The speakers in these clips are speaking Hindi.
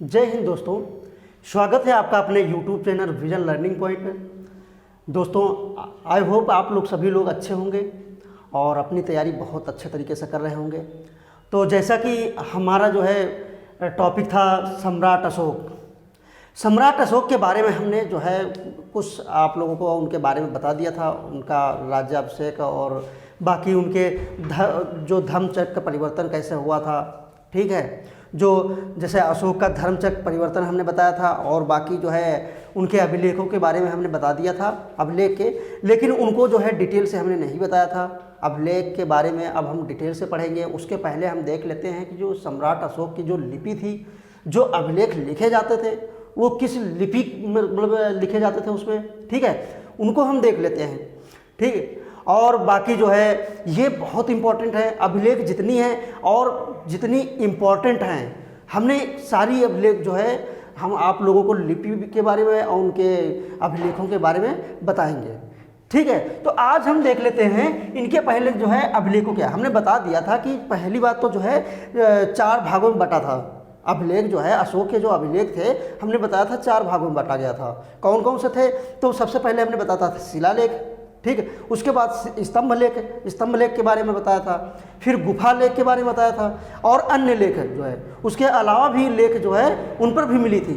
जय हिंद दोस्तों, स्वागत है आपका अपने YouTube channel vision learning point में। दोस्तों, आई होप आप लोग सभी लोग अच्छे होंगे और अपनी तैयारी बहुत अच्छे तरीके से कर रहे होंगे। तो जैसा कि हमारा जो है टॉपिक था सम्राट अशोक। सम्राट अशोक के बारे में हमने जो है कुछ आप लोगों को उनके बारे में बता दिया था, उनका राज्याभिषेक और बाकी उनके जो धर्मचक्र परिवर्तन कैसे हुआ था। ठीक है, जो जैसे अशोक का धर्मचक्र परिवर्तन हमने बताया था और बाकी जो है उनके अभिलेखों के बारे में हमने बता दिया था अभिलेख के, लेकिन उनको जो है डिटेल से हमने नहीं बताया था। अभिलेख के बारे में अब हम डिटेल से पढ़ेंगे। उसके पहले हम देख लेते हैं कि जो सम्राट अशोक की जो लिपि थी, जो अभिलेख लिखे जाते थे वो किस लिपि मतलब लिखे जाते थे उसमें। ठीक है, उनको हम देख लेते हैं। ठीक है, और बाकी जो है ये बहुत इम्पॉर्टेंट है। अभिलेख जितनी है और जितनी इम्पॉर्टेंट हैं, हमने सारी अभिलेख जो है हम आप लोगों को लिपि के बारे में और उनके अभिलेखों के बारे में बताएंगे। ठीक है, तो आज हम देख लेते हैं इनके पहले जो है अभिलेखों क्या। हमने बता दिया था कि पहली बात तो जो है 4 भागों में बटा था अभिलेख। जो है अशोक के जो अभिलेख थे हमने बताया था 4 भागों में बांटा गया था। कौन कौन से थे? तो सबसे पहले हमने बताया था शिलालेख। ठीक है, उसके बाद स्तंभ लेख के बारे में बताया था, फिर गुफा लेख के बारे में बताया था और अन्य लेख जो है उसके अलावा भी लेख जो है उन पर भी मिली थी।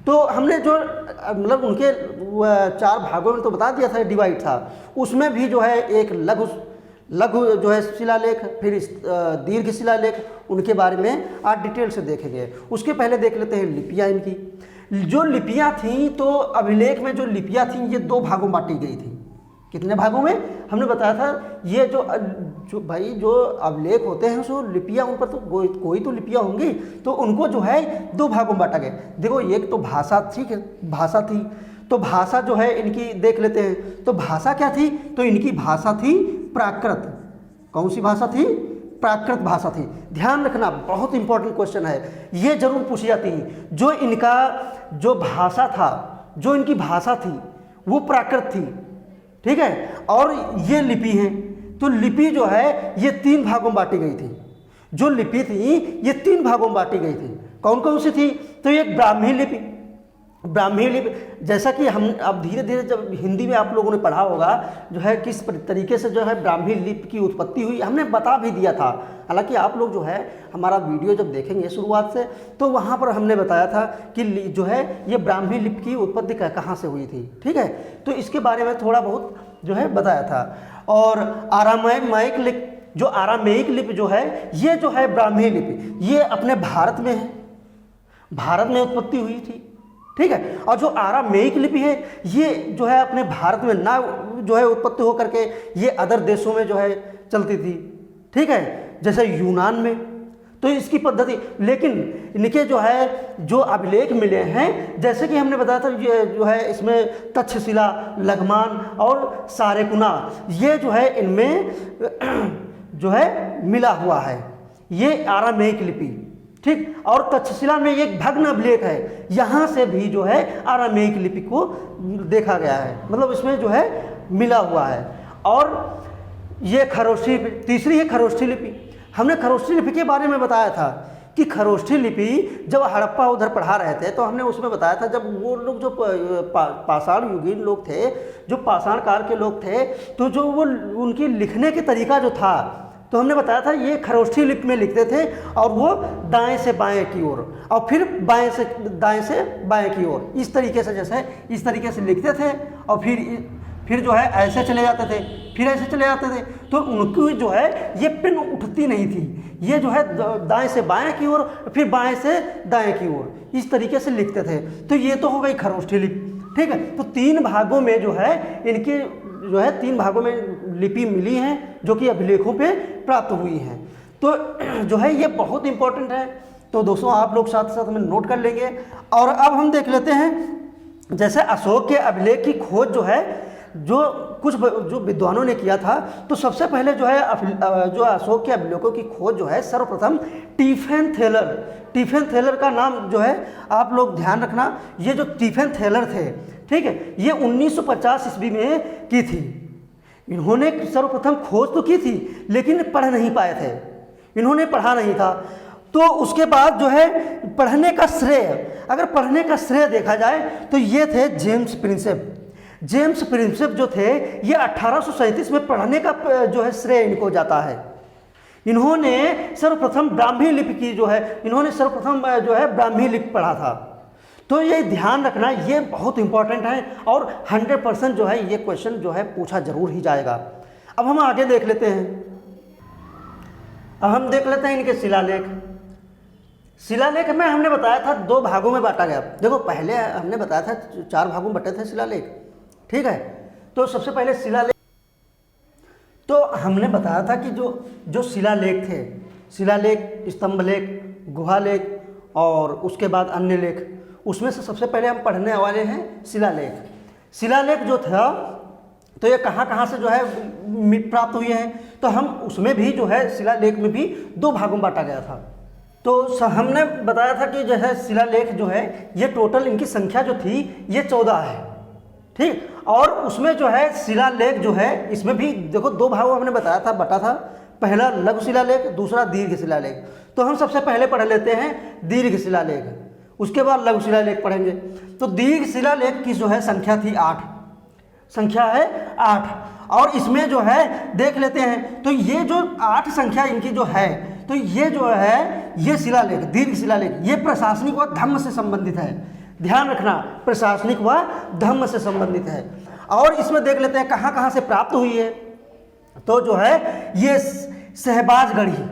तो हमने जो मतलब उनके 4 भागों में तो बता दिया था, डिवाइड था। उसमें भी जो है एक लघु जो है शिलालेख, फिर दीर्घ शिलालेख, उनके बारे में आज डिटेल से देखेंगे। उसके पहले देख लेते हैं लिपियाँ इनकी। जो लिपियाँ थीं, तो अभिलेख में जो लिपियाँ थीं ये 2 भागों में बांटी गई थी। कितने भागों में? हमने बताया था ये जो अभिलेख होते हैं सो लिपियाँ, उन पर तो कोई तो लिपियाँ होंगी, तो उनको जो है 2 भागों में बांटा गया। देखो, एक तो भाषा, ठीक है, भाषा थी। तो भाषा जो है इनकी देख लेते हैं। तो भाषा क्या थी? तो इनकी भाषा थी प्राकृत। कौन सी भाषा थी? प्राकृत भाषा थी। ध्यान रखना, बहुत इंपॉर्टेंट क्वेश्चन है, ये जरूर पूछी जाती है। जो इनका जो भाषा था, जो इनकी भाषा थी वो प्राकृत थी। ठीक है, और ये लिपि है। तो लिपि जो है ये 3 भागों में बांटी गई थी। जो लिपि थी ये 3 भागों में बांटी गई थी। कौन कौन सी थी? तो एक ब्राह्मी लिपि। ब्राह्मी लिपि, जैसा कि हम अब धीरे धीरे जब हिंदी में आप लोगों ने पढ़ा होगा जो है किस तरीके से जो है ब्राह्मी लिपि की उत्पत्ति हुई, हमने बता भी दिया था। हालांकि आप लोग जो है हमारा वीडियो जब देखेंगे शुरुआत से, तो वहाँ पर हमने बताया था कि जो है ये ब्राह्मी लिपि की उत्पत्ति कहाँ से हुई थी। ठीक है, तो इसके बारे में थोड़ा बहुत जो है बताया था। और आरामाइक लिपि, जो आरामेइक लिपि जो है ये जो है ब्राह्मी लिपि, ये अपने भारत में है, भारत में उत्पत्ति हुई थी। ठीक है, और जो आरामेइक लिपि है ये जो है अपने भारत में ना जो है उत्पत्ति होकर के ये अदर देशों में जो है चलती थी। ठीक है, जैसे यूनान में, तो इसकी पद्धति। लेकिन इनके जो है जो अभिलेख मिले हैं, जैसे कि हमने बताया था, ये जो है इसमें तक्षशिला, लघमान और सारेकुना, ये जो है इनमें जो है मिला हुआ है, ये आरामेइक लिपि। ठीक, और तक्षशिला में एक भग्न अभिलेख है, यहाँ से भी जो है आरामेइक लिपि को देखा गया है, मतलब इसमें जो है मिला हुआ है। और ये खरोष्ठी, तीसरी है खरोष्ठी लिपि। हमने खरोष्ठी लिपि के बारे में बताया था कि खरोष्ठी लिपि जब हड़प्पा उधर पढ़ा रहे थे तो हमने उसमें बताया था, जब वो लोग जो पाषाण युगीन लोग थे, जो पाषाण काल के लोग थे, तो जो वो उनकी लिखने के तरीका जो था, तो हमने बताया था ये खरोष्ठी लिपि में लिखते थे और वो दाएं से बाएं की ओर और फिर दाएं से बाएं की ओर, इस तरीके से, जैसे इस तरीके से लिखते थे और फिर जो है ऐसे चले जाते थे, फिर ऐसे चले जाते थे। तो उनकी जो है ये पेन उठती नहीं थी, ये जो है दाएं से बाएं की ओर, फिर बाएं से दाएं की ओर, इस तरीके से लिखते थे। तो ये तो हो गई खरोष्ठी लिपि। ठीक है, तो 3 भागों में जो है इनके जो है 3 भागों में लिपि मिली हैं, जो कि अभिलेखों पे प्राप्त हुई हैं। तो जो है ये बहुत इंपॉर्टेंट है। तो दोस्तों आप लोग साथ साथ में नोट कर लेंगे। और अब हम देख लेते हैं, जैसे अशोक के अभिलेख की खोज जो है जो विद्वानों ने किया था, तो सबसे पहले जो है जो अशोक के अभिलेखों की खोज जो है सर्वप्रथम स्टीफन थेलर का नाम जो है आप लोग ध्यान रखना। ये जो स्टीफन थेलर थे, ठीक है, ये 1950 ईस्वी में की थी। इन्होंने सर्वप्रथम खोज तो की थी लेकिन पढ़ नहीं पाए थे, इन्होंने पढ़ा नहीं था। तो उसके बाद जो है पढ़ने का श्रेय, अगर पढ़ने का श्रेय देखा जाए तो ये थे जेम्स प्रिंसेप। जेम्स प्रिंसेप जो थे ये 1837 में पढ़ने का जो है श्रेय इनको जाता है। इन्होंने सर्वप्रथम ब्राह्मी लिपि की जो है, इन्होंने सर्वप्रथम जो है ब्राह्मी लिपि पढ़ा था। तो ये ध्यान रखना, ये बहुत इंपॉर्टेंट है और 100% जो है ये क्वेश्चन जो है पूछा जरूर ही जाएगा। अब हम आगे देख लेते हैं, अब हम देख लेते हैं इनके शिलालेख। शिलालेख में हमने बताया था 2 भागों में बांटा गया। देखो पहले हमने बताया था 4 भागों में बटे थे शिलालेख, ठीक है। तो सबसे पहले शिलालेख, तो हमने बताया था कि जो शिलालेख थे, शिलालेख, स्तंभलेख, गुहालेख और उसके बाद अन्य लेख, उसमें से सबसे पहले हम पढ़ने वाले हैं शिलालेख। शिलालेख जो था तो ये कहाँ कहाँ से जो है प्राप्त हुए हैं, तो हम उसमें भी जो है शिलालेख में भी 2 भागों में बांटा गया था। तो हमने बताया था कि जो है शिलालेख जो है ये टोटल इनकी संख्या जो थी ये 14 है, ठीक। और उसमें जो है शिलालेख जो है इसमें भी देखो 2 भागों हमने बताया था, बटा था। पहला लघु शिलालेख, दूसरा दीर्घ शिलालेख। तो हम सबसे पहले पढ़ लेते हैं दीर्घ शिलालेख, उसके बाद लघु शिलालेख पढ़ेंगे। तो दीर्घ शिलालेख की जो है संख्या थी 8, संख्या है 8। और इसमें जो है देख लेते हैं, तो ये जो 8 संख्या इनकी जो है, तो ये जो है ये शिलालेख, दीर्घ शिलालेख, ये प्रशासनिक व धर्म से संबंधित है। ध्यान रखना, प्रशासनिक व धर्म से संबंधित है। और इसमें देख लेते हैं कहाँ कहाँ से प्राप्त हुई है। तो जो है ये शहबाजगढ़ी,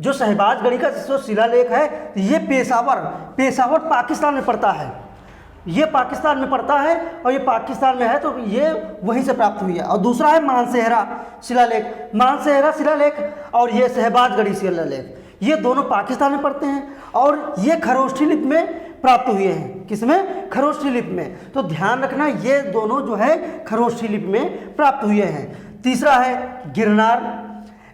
जो शहबाजगढ़ी का जो शिलालेख है ये पेशावर पाकिस्तान में पड़ता है। ये पाकिस्तान में पड़ता है और ये पाकिस्तान में है, तो ये वहीं से प्राप्त हुई है। और दूसरा है मानसेहरा शिलालेख, मानसेहरा शिलालेख और ये शहबाजगढ़ी शिलालेख, ये दोनों पाकिस्तान में पड़ते हैं और ये खरोष्ठी लिपि में प्राप्त हुए हैं। किसमें? खरोष्ठी लिपि में। तो ध्यान रखना ये दोनों जो है खरोष्ठी लिपि में प्राप्त हुए हैं। तीसरा है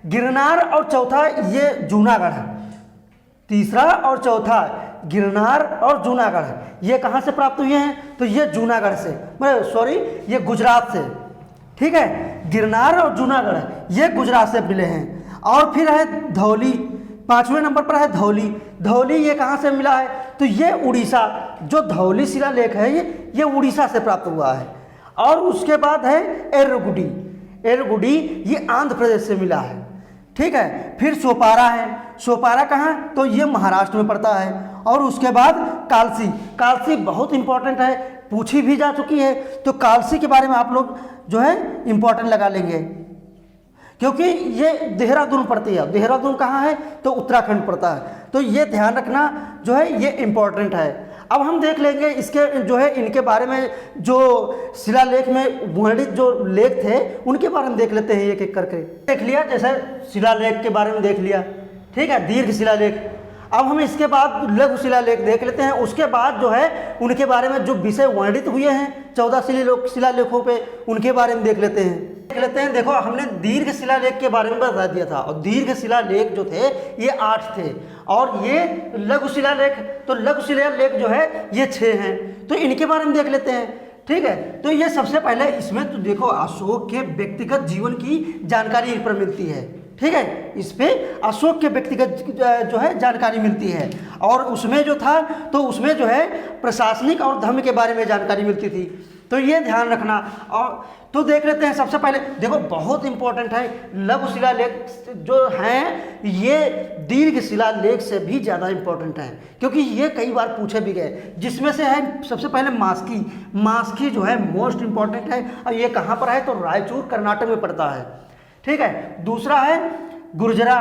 गिरनार और चौथा ये जूनागढ़। तीसरा और चौथा गिरनार और जूनागढ़, ये कहाँ से प्राप्त हुए हैं? तो ये जूनागढ़ से, ये गुजरात से, ठीक है। गिरनार और जूनागढ़ ये गुजरात से मिले हैं। और फिर है धौली, 5वें नंबर पर है धौली, ये कहाँ से मिला है? तो ये उड़ीसा, जो धौली शिलालेख है ये उड़ीसा से प्राप्त हुआ है। और उसके बाद है एरगुडी, ये आंध्र प्रदेश से मिला है, ठीक है। फिर सोपारा है, सोपारा कहाँ? तो ये महाराष्ट्र में पड़ता है। और उसके बाद कालसी बहुत इंपॉर्टेंट है, पूछी भी जा चुकी है। तो कालसी के बारे में आप लोग जो है इंपॉर्टेंट लगा लेंगे, क्योंकि ये देहरादून पड़ती है। देहरादून कहाँ है? तो उत्तराखंड पड़ता है। तो ये ध्यान रखना जो है ये इंपॉर्टेंट है। अब हम देख लेंगे इसके जो है इनके बारे में, जो शिलालेख में वर्णित जो लेख थे उनके बारे में देख लेते हैं एक एक करके। देख लिया, जैसे शिलालेख के बारे में देख लिया, ठीक है, दीर्घ शिलालेख। अब हम इसके बाद लघु शिलालेख देख लेते हैं। उसके बाद जो है उनके बारे में जो विषय वर्णित हुए हैं 14 शिलालेखों पे, उनके बारे में देख लेते हैं। देखो हमने दीर्घ शिलालेख के बारे में बता दिया था, और दीर्घ शिलालेख जो थे ये 8 थे, और ये लघु शिलालेख, तो लघु शिलालेख जो है ये 6 हैं। तो इनके बारे में देख लेते हैं, ठीक है। तो ये सबसे पहले इसमें तो देखो अशोक के व्यक्तिगत जीवन की जानकारी इस पर मिलती है, ठीक है। इस पे अशोक के व्यक्तिगत जो है जानकारी मिलती है। और उसमें जो था तो उसमें जो है प्रशासनिक और धर्म के बारे में जानकारी मिलती थी। तो ये ध्यान रखना। और तो देख लेते हैं सबसे पहले, देखो बहुत इंपॉर्टेंट है, लघु शिलालेख जो हैं ये दीर्घ शिलालेख से भी ज़्यादा इंपॉर्टेंट है, क्योंकि ये कई बार पूछे भी गए। जिसमें से है सबसे पहले मास्की जो है मोस्ट इंपॉर्टेंट है, और ये कहाँ पर है? तो रायचूर कर्नाटक में पड़ता है, ठीक है। दूसरा है गुर्जरा,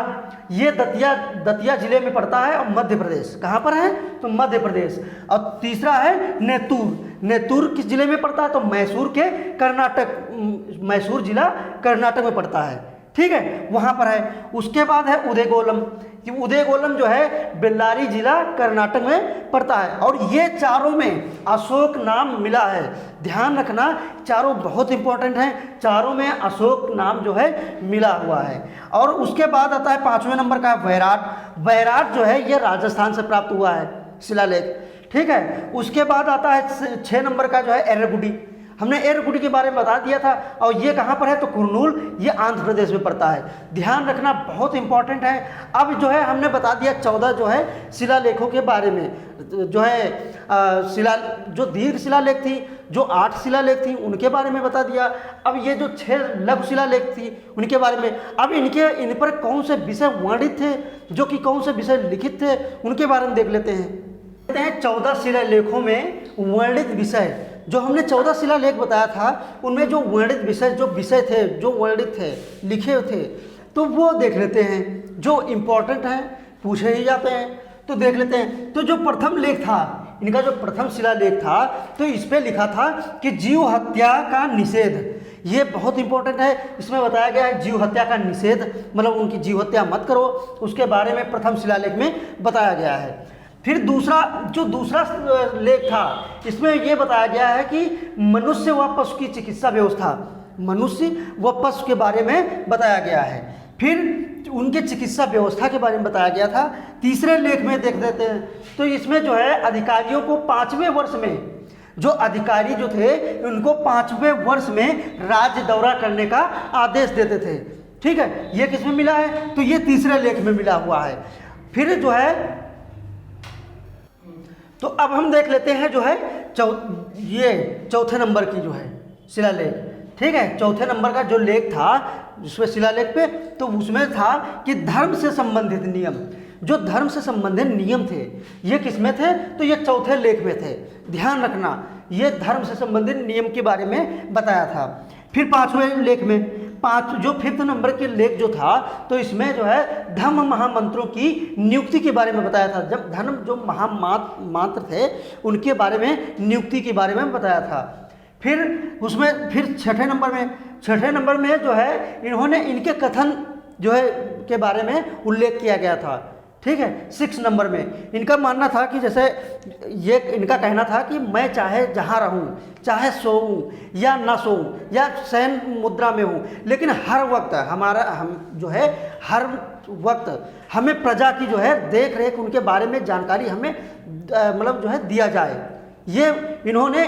ये दतिया जिले में पड़ता है और मध्य प्रदेश। कहाँ पर है? तो मध्य प्रदेश। और तीसरा है नेतूर किस जिले में पड़ता है? तो मैसूर जिला कर्नाटक में पड़ता है, ठीक है, वहाँ पर है। उसके बाद है उदयगोलम जो है बेल्लारी जिला कर्नाटक में पड़ता है। और ये चारों में अशोक नाम मिला है। ध्यान रखना, चारों बहुत इंपॉर्टेंट हैं, चारों में अशोक नाम जो है मिला हुआ है। और उसके बाद आता है 5वें नंबर का वैराट जो है ये राजस्थान से प्राप्त हुआ है शिलालेख, ठीक है। उसके बाद आता है 6 नंबर का जो है हमने एरकुटी के बारे में बता दिया था, और ये कहाँ पर है तो कुरनूल, ये आंध्र प्रदेश में पड़ता है। ध्यान रखना बहुत इंपॉर्टेंट है। अब जो है हमने बता दिया 14 जो है शिलालेखों के बारे में, जो है जो दीर्घ शिलालेख थी, जो 8 शिलालेख थी उनके बारे में बता दिया। अब ये जो 6 लघु शिलालेख थी उनके बारे में, अब इन पर कौन से विषय वर्णित थे, जो कि कौन से विषय लिखित थे, उनके बारे में देख लेते हैं। 14 शिलालेखों में वर्णित विषय, जो हमने 14 शिलालेख बताया था उनमें जो वर्णित विषय, जो विषय थे, जो वर्णित थे, लिखे थे, तो वो देख लेते हैं, जो इम्पोर्टेंट हैं, पूछे ही जाते हैं, तो देख लेते हैं। तो जो प्रथम लेख था, इनका जो प्रथम शिलालेख था, तो इस पे लिखा था कि जीव हत्या का निषेध। ये बहुत इंपॉर्टेंट है। इसमें बताया गया है जीव हत्या का निषेध, मतलब उनकी जीव हत्या मत करो, उसके बारे में प्रथम शिलालेख में बताया गया है। फिर दूसरा लेख था, इसमें यह बताया गया है कि मनुष्य व पशु की चिकित्सा व्यवस्था, मनुष्य व पशु के बारे में बताया गया है। फिर उनके चिकित्सा व्यवस्था के बारे में बताया गया था। तीसरे लेख में देख देते हैं, तो इसमें जो है अधिकारियों को 5वें वर्ष में, जो अधिकारी जो थे उनको 5वें वर्ष में राज्य दौरा करने का आदेश देते थे। ठीक है, ये किस में मिला है तो ये तीसरे लेख में मिला हुआ है। फिर जो है, तो अब हम देख लेते हैं जो है ये चौथे नंबर की जो है शिलालेख। ठीक है, चौथे नंबर का जो लेख था जिसमें शिलालेख पे, तो उसमें था कि धर्म से संबंधित नियम, जो धर्म से संबंधित नियम थे ये किस में थे तो ये चौथे लेख में थे। ध्यान रखना, ये धर्म से संबंधित नियम के बारे में बताया था। फिर 5वें लेख में, जो 5th नंबर के लेख जो था, तो इसमें जो है धर्म महामंत्रों की नियुक्ति के बारे में बताया था। जब धर्म जो महामंत्र थे उनके बारे में, नियुक्ति के बारे में बताया था। फिर उसमें फिर 6ठे नंबर में जो है इन्होंने इनके कथन जो है के बारे में उल्लेख किया गया था। ठीक है, 6 नंबर में इनका मानना था कि जैसे ये इनका कहना था कि मैं चाहे जहाँ रहूँ, चाहे सोऊं या ना सोऊं या शयन मुद्रा में हूँ, लेकिन हर वक्त हर वक्त हमें प्रजा की जो है देख रेख, उनके बारे में जानकारी हमें मतलब जो है दिया जाए। ये इन्होंने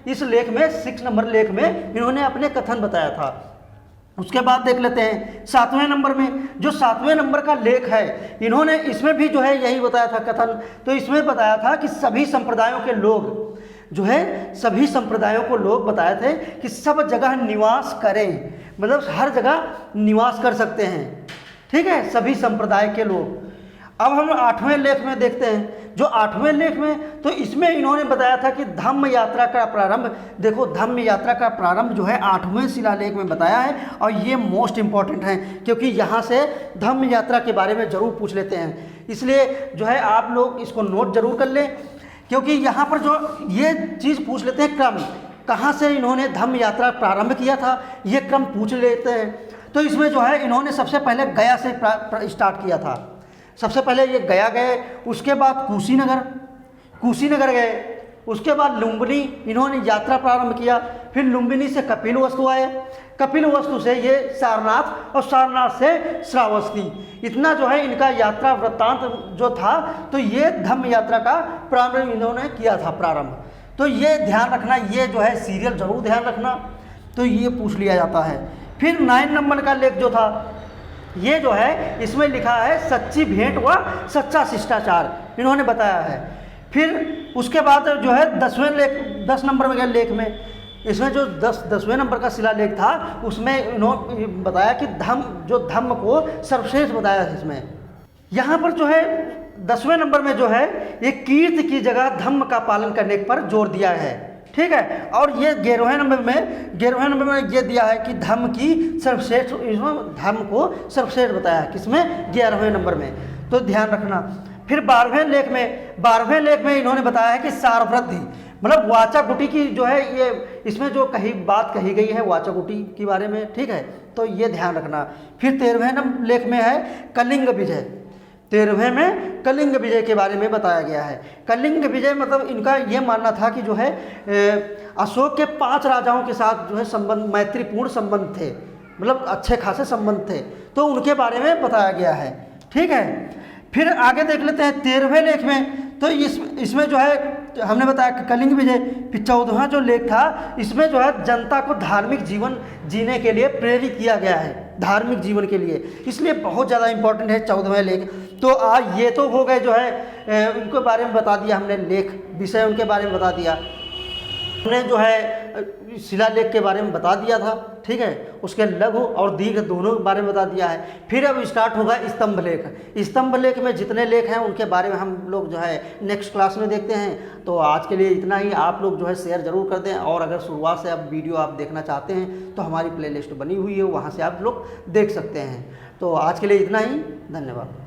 इस लेख में 6 नंबर लेख में इन्होंने अपने कथन बताया था। उसके बाद देख लेते हैं 7वें नंबर में, जो 7वें नंबर का लेख है, इन्होंने इसमें भी जो है यही बताया था कथन। तो इसमें बताया था कि सभी संप्रदायों के लोग जो है, सभी संप्रदायों को लोग बताए थे कि सब जगह निवास करें, मतलब हर जगह निवास कर सकते हैं। ठीक है, सभी संप्रदाय के लोग। अब हम 8वें लेख में देखते हैं, जो 8वें लेख में, तो इसमें इन्होंने बताया था कि धम्म यात्रा का प्रारंभ, देखो धम्म यात्रा का प्रारंभ जो है 8वें शिलालेख में बताया है, और ये मोस्ट इम्पॉर्टेंट है क्योंकि यहाँ से धम्म यात्रा के बारे में ज़रूर पूछ लेते हैं। इसलिए जो है आप लोग इसको नोट जरूर कर लें, क्योंकि यहाँ पर जो ये चीज़ पूछ लेते हैं, क्रम कहाँ से इन्होंने धम्म यात्रा प्रारंभ किया था, ये क्रम पूछ लेते हैं। तो इसमें जो है इन्होंने सबसे पहले गया से स्टार्ट किया था। सबसे पहले ये गया गए, उसके बाद कुशीनगर गए, उसके बाद लुम्बिनी इन्होंने यात्रा प्रारंभ किया। फिर लुम्बिनी से कपिलवस्तु आए, कपिलवस्तु से ये सारनाथ, और सारनाथ से श्रावस्ती। इतना जो है इनका यात्रा वृत्तांत जो था, तो ये धम्म यात्रा का प्रारंभ इन्होंने किया था प्रारंभ। तो ये ध्यान रखना, ये जो है सीरियल जरूर ध्यान रखना, तो ये पूछ लिया जाता है। फिर 9 नंबर का लेख जो था, ये जो है इसमें लिखा है सच्ची भेंट व सच्चा शिष्टाचार, इन्होंने बताया है। फिर उसके बाद जो है 10 नंबर में लेख में, इसमें जो 10वें नंबर का शिलालेख था, उसमें इन्होंने बताया कि धम्म को सर्वश्रेष्ठ बताया है। इसमें यहाँ पर जो है 10वें नंबर में जो है ये कीर्ति की जगह धम्म का पालन करने पर जोर दिया है। ठीक है, और ये 11वें नंबर में ये दिया है कि धर्म की सर्वश्रेष्ठ, इसमें धर्म को सर्वश्रेष्ठ बताया है, किसमें 11वें नंबर में, तो ध्यान रखना। फिर 12वें लेख में इन्होंने बताया है कि सारवृद्धि, मतलब वाचाकुटी की जो है, ये इसमें जो बात कही गई है वाचाकुटी के बारे में। ठीक है, तो ये ध्यान रखना। फिर 13वें लेख में है कलिंग विजय, 13वें में कलिंग विजय के बारे में बताया गया है। कलिंग विजय मतलब इनका ये मानना था कि जो है अशोक के 5 राजाओं के साथ जो है संबंध, मैत्रीपूर्ण संबंध थे, मतलब अच्छे खासे संबंध थे, तो उनके बारे में बताया गया है। ठीक है, फिर आगे देख लेते हैं 13वें लेख में, तो इसमें जो है हमने बताया कि कलिंग विजय 14वां जो लेख था, इसमें जो है जनता को धार्मिक जीवन जीने के लिए प्रेरित किया गया है, धार्मिक जीवन के लिए, इसलिए बहुत ज़्यादा इंपॉर्टेंट है 14वां लेख। तो आज ये तो हो गए जो है उनके बारे में बता दिया हमने, लेख विषय उनके बारे में बता दिया हमने, जो है शिलालेख के बारे में बता दिया था, ठीक है। उसके लघु और दीर्घ दोनों के बारे में बता दिया है। फिर अब स्टार्ट होगा स्तंभ लेख। स्तंभ लेख में जितने लेख हैं उनके बारे में हम लोग जो है नेक्स्ट क्लास में देखते हैं। तो आज के लिए इतना ही। आप लोग जो है शेयर ज़रूर कर दें, और अगर शुरुआत से अब वीडियो आप देखना चाहते हैं तो हमारी प्लेलिस्ट बनी हुई है, वहाँ से आप लोग देख सकते हैं। तो आज के लिए इतना ही, धन्यवाद।